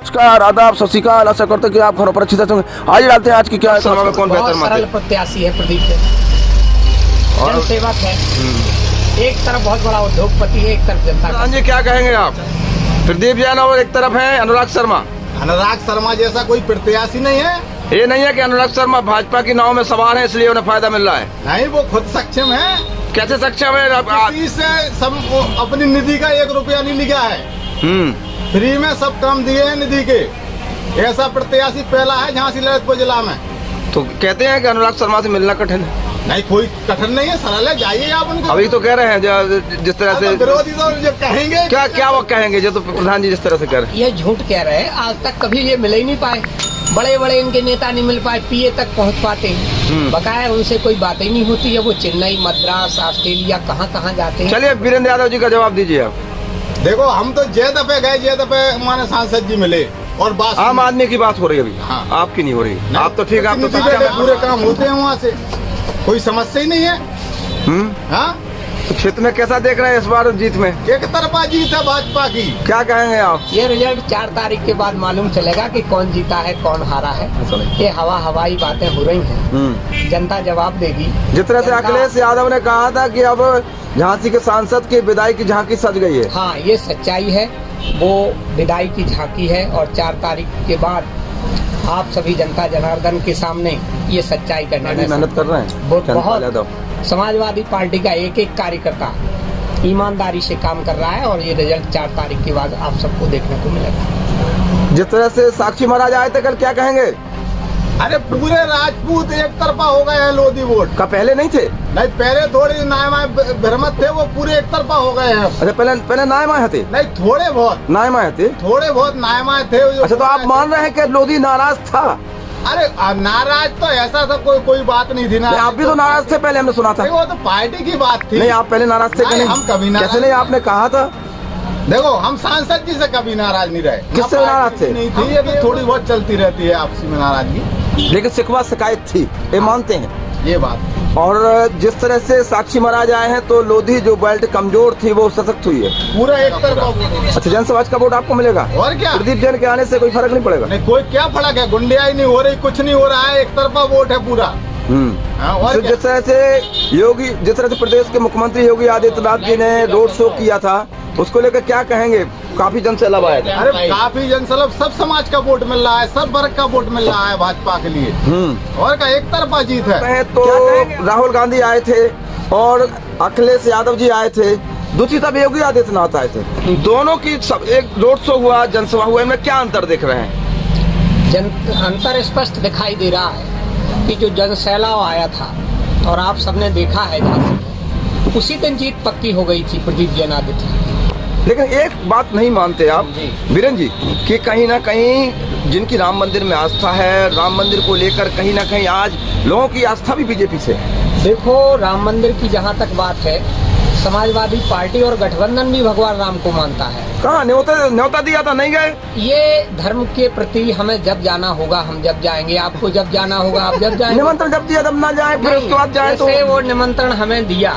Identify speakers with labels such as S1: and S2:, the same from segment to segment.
S1: नमस्कार, आदाब, सत श्री अकाल। आशा करते हैं कि आप घरों पर अच्छी तरह होंगे। आज डालते हैं आज की क्या है, में कौन बेहतर मत
S2: सरल प्रत्याशी है प्रदीप जन सेवक है। एक तरफ बहुत बड़ा उद्योगपति है, एक तरफ जनता का।
S1: जी क्या कहेंगे आप? प्रदीप जैन और एक तरफ है अनुराग शर्मा।
S3: अनुराग शर्मा जैसा कोई प्रत्याशी नहीं है।
S1: ये नहीं है कि अनुराग शर्मा भाजपा की नाव में सवार है इसलिए उन्हें फायदा मिल रहा है।
S3: नहीं, वो खुद सक्षम है।
S1: कैसे सक्षम है?
S3: किसी से सब अपनी निधि का 1 रुपया नहीं लिया है। फ्री में सब काम दिए हैं निधि के। ऐसा प्रत्याशी पहला है झांसी ललितपुर जिला में।
S1: तो कहते हैं कि अनुराग शर्मा से मिलना कठिन है।
S3: नहीं, कोई कठिन नहीं है, सरल है, जाइए आप उनको।
S1: अभी तो कह रहे हैं जिस तरह से
S3: विरोधी तो जब कहेंगे
S1: क्या वो कहेंगे जो तो प्रधान जी जिस तरह से कह रहे हैं।
S2: ये झूठ कह रहे हैं। आज तक कभी ये मिल ही नहीं पाए। बड़े बड़े इनके नेता नहीं मिल पाए, पीए तक पहुंच पाते हैं। बकाया उनसे कोई बात ही नहीं होती है। वो चेन्नई, मद्रास, ऑस्ट्रेलिया कहाँ जाते हैं।
S1: चलिए वीरेंद्र यादव जी का जवाब दीजिए आप।
S3: देखो, हम तो जे दफे गए, जे दफे हमारे सांसद जी मिले और बात
S1: आम आदमी की बात हो रही है अभी।
S3: हाँ।
S1: आपकी नहीं हो रही। आप तो ठीक है, आप तो
S3: पूरे काम होते हैं वहाँ से, कोई समस्या ही नहीं है। हाँ,
S1: तो क्षेत्र में कैसा देख रहे हैं इस बार जीत में?
S3: एक तरफा जीत है भाजपा की।
S1: क्या कहेंगे आप?
S2: ये रिजल्ट 4 तारीख के बाद मालूम चलेगा कि कौन जीता है कौन हारा है। ये हवाई बातें हो रही हैं। जनता जवाब देगी।
S1: जिस तरह से अखिलेश यादव ने कहा था कि अब झांसी के सांसद की विदाई की झांकी सज गई है।
S2: हाँ, ये सच्चाई है। वो विदाई की झांकी है और 4 तारीख के बाद आप सभी जनता जनार्दन के सामने ये सच्चाई का निर्णय
S1: मेहनत कर रहे हैं
S2: बहुत। समाजवादी पार्टी का एक कार्यकर्ता ईमानदारी से काम कर रहा है और ये रिजल्ट 4 तारीख के बाद आप सबको देखने को मिलेगा।
S1: जिस तरह से साक्षी महाराज आए थे कल, क्या कहेंगे?
S3: अरे पूरे राजपूत एक तरफा हो गए हैं लोधी वोट
S1: का पहले नहीं थे?
S3: नहीं, पहले थोड़ी नायमाए भ्रमत थे, वो पूरे एक तरफा हो गए हैं।
S1: अच्छा, पहले नायमाए थे?
S3: नहीं, थोड़े बहुत
S1: नायमाए थे।
S3: थोड़े बहुत नायमाए थे।
S1: अच्छा, तो आप मान रहे हैं कि लोधी नाराज था?
S3: अरे नाराज तो ऐसा था, कोई बात नहीं थी ना।
S1: आप भी तो नाराज थे पहले, हमने सुना था।
S3: वो तो पार्टी की बात थी।
S1: नहीं, आप पहले नाराज थे?
S3: नहीं, हम कभी नाराज
S1: कैसे नहीं, आपने कहा था।
S3: देखो, हम सांसद जी से कभी नाराज नहीं रहे।
S1: किससे नाराज थे?
S3: नहीं थी, ये तो थोड़ी बहुत चलती रहती है आपसी में नाराजगी,
S1: लेकिन शिकवा शिकायत थी, ये मानते हैं
S3: ये बात।
S1: और जिस तरह से साक्षी महाराज आए हैं तो लोधी जो बेल्ट कमजोर थी वो सशक्त हुई है।
S3: पूरा एक तरफा।
S1: अच्छा, जनसमाज का वोट आपको मिलेगा?
S3: और क्या,
S1: प्रदीप जैन के आने से कोई फर्क नहीं पड़ेगा?
S3: नहीं, कोई क्या फर्क है, गुंडियाई नहीं हो रही, कुछ नहीं हो रहा है, एक तरफा वोट है पूरा।
S1: तो जिस तरह से प्रदेश के मुख्यमंत्री योगी आदित्यनाथ जी ने रोड शो किया था, उसको लेकर क्या कहेंगे? काफी जनसैलाब आया था।
S3: अरे काफी जनसैलाब, सब समाज का वोट मिल रहा है, सब वर्ग का वोट मिल रहा है भाजपा के लिए। और का एक तरफा जीत है।
S1: तो राहुल गांधी आए थे और अखिलेश यादव जी आए थे, दूसरी तरफ योगी आदित्यनाथ आए थे। दोनों की सब एक रोड शो हुआ, जनसभा हुआ, इनमें क्या अंतर देख रहे हैं?
S2: अंतर स्पष्ट दिखाई दे रहा है कि जो जनसैलाब आया था और आप सबने देखा है झांसी, उसी दिन जीत पक्की हो गई थी प्रदीप जैन आदित्य।
S1: लेकिन एक बात नहीं मानते आप वीरेंद्र जी कि कहीं ना कहीं जिनकी राम मंदिर में आस्था है, राम मंदिर को लेकर कहीं ना कहीं आज लोगों की आस्था भी बीजेपी से है।
S2: देखो, राम मंदिर की जहाँ तक बात है, समाजवादी पार्टी और गठबंधन भी भगवान राम को मानता है।
S1: कहाँ न्योता दिया था, नहीं गए?
S2: ये धर्म के प्रति हमें जब जाना होगा हम जब जाएंगे, आपको जब जाना होगा आप जब जाएंगे।
S1: निमंत्रण जब दिया तब ना जाए, फिर उसके बाद जाए तो?
S2: वो निमंत्रण हमें दिया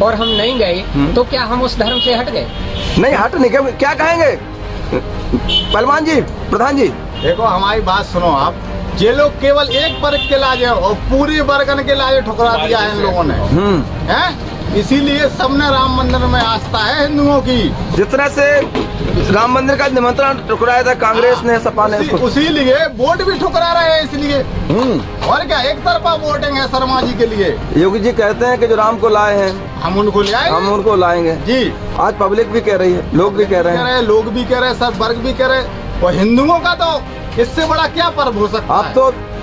S2: और हम नहीं गए तो क्या हम उस धर्म से हट गए?
S1: नहीं, हट नहीं गए। क्या कहेंगे पहलवान जी, प्रधान जी?
S3: देखो, हमारी बात सुनो आप। ये लोग केवल एक वर्ग के लाजे और पूरी वर्गन के लाजे ठुकरा दिया है इन लोगों ने। हैं? इसीलिए सबने राम मंदिर में आस्था है हिंदुओं की।
S1: जिस तरह से राम मंदिर का निमंत्रण ठुकराया था कांग्रेस ने, सपा ने,
S3: उसी लिए वोट भी ठुकरा रहे हैं इसलिए। और क्या, एक तरफा वोटिंग है शर्मा जी के लिए।
S1: योगी जी कहते हैं कि जो राम को लाए हैं
S3: हम उनको ले आएंगे,
S1: हम उनको लाएंगे
S3: जी।
S1: आज पब्लिक भी कह रही है, लोग भी कह रहे हैं,
S3: लोग भी कह रहे हैं, सब वर्ग भी कह रहे हैं। और हिंदुओं का तो इससे बड़ा क्या पर्व हो सकता है?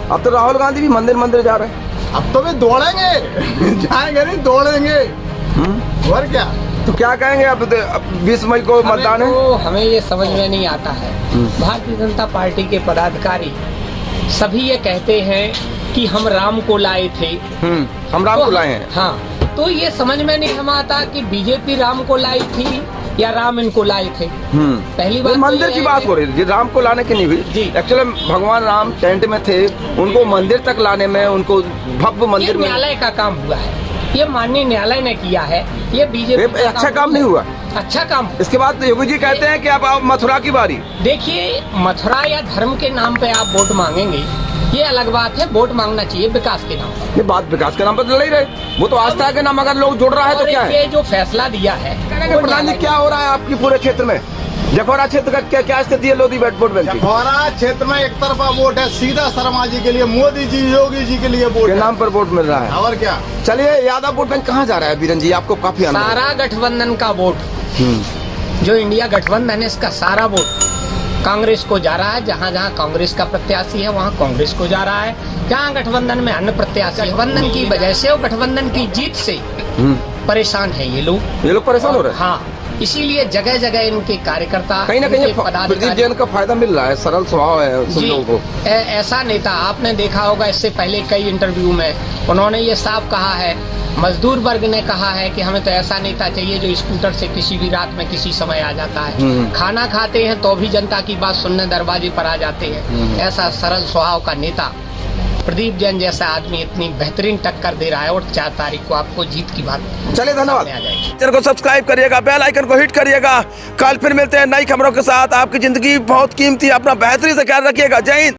S1: अब तो राहुल गांधी भी मंदिर जा रहे हैं।
S3: अब तो वे दौड़ेंगे जाएंगे नहीं, दौड़ेंगे। और क्या,
S1: तो क्या कहेंगे? अब 20 मई को मतदान है।
S2: तो हमें ये समझ में नहीं आता है। भारतीय जनता पार्टी के पदाधिकारी सभी ये कहते हैं कि हम राम को लाए थे।
S1: हम राम को लाए हैं।
S2: हाँ, तो ये समझ में नहीं हम आता कि बीजेपी राम को लाई थी या राम इनको लाए थे। पहली बात
S1: मंदिर की बात हो रही थी, राम को लाने की नहीं हुई। एक्चुअली भगवान राम टेंट में थे, उनको मंदिर तक लाने में, उनको भव्य मंदिर में
S2: न्यायालय का काम हुआ है। ये माननीय न्यायालय ने किया है। ये बीजेपी
S1: अच्छा काम नहीं हुआ।
S2: अच्छा काम।
S1: इसके बाद योगी जी कहते हैं कि अब आओ मथुरा की बारी।
S2: देखिए, मथुरा या धर्म के नाम पे आप वोट मांगेंगे, ये अलग बात है। वोट मांगना चाहिए विकास के नाम पर।
S1: ये बात विकास के नाम पर तो नहीं रहे, वो तो आस्था के नाम अगर लोग जुड़ रहा है तो
S2: और
S1: क्या है?
S2: ये जो फैसला दिया है, वो
S1: प्रधान जी क्या हो रहा है आपकी पूरे क्षेत्र में? जखौरा क्षेत्र का क्या स्थिति है लोधी वोट बैंक की?
S3: जखौरा क्षेत्र में एक तरफा वोट है, सीधा शर्मा जी के लिए, मोदी जी योगी जी के लिए वोट
S1: के
S3: है।
S1: नाम पर वोट मिल रहा है।
S3: और क्या?
S1: चलिए, यादव वोट बैंक कहाँ जा रहा है बीरन जी? आपको काफी अनुभव है।
S2: सारा गठबंधन का वोट, जो इंडिया गठबंधन है, इसका सारा वोट कांग्रेस को जा रहा है। जहाँ जहाँ कांग्रेस का प्रत्याशी है वहाँ कांग्रेस को जा रहा है। जहाँ गठबंधन में अन्य प्रत्याशी, गठबंधन की वजह से और गठबंधन की जीत से परेशान है ये लोग
S1: परेशान हो रहे हैं।
S2: हाँ, इसीलिए जगह जगह इनके कार्यकर्ता,
S1: कहीं ना कहीं
S2: इनके पदाधिकारी
S1: जैन का फायदा मिल रहा है, सरल स्वभाव है सब
S2: जी,
S1: लोगों को।
S2: ऐसा नेता आपने देखा होगा, इससे पहले कई इंटरव्यू में उन्होंने ये साफ कहा है, मजदूर वर्ग ने कहा है कि हमें तो ऐसा नेता चाहिए जो स्कूटर से किसी भी रात में किसी समय आ जाता है, खाना खाते हैं तो भी जनता की बात सुनने दरवाजे पर आ जाते हैं। ऐसा सरल स्वभाव का नेता प्रदीप जैन जैसा आदमी इतनी बेहतरीन टक्कर दे रहा है, और 4 तारीख को आपको जीत की बात
S1: चलिए, धन्यवाद।
S2: सामने आ जाएगी।
S1: चैनल को सब्सक्राइब करिएगा, बेल आइकन को हिट करिएगा। कल फिर मिलते हैं नई खबरों के साथ। आपकी जिंदगी बहुत कीमती है, अपना बेहतरीन से ख्याल रखिएगा। जय हिंद।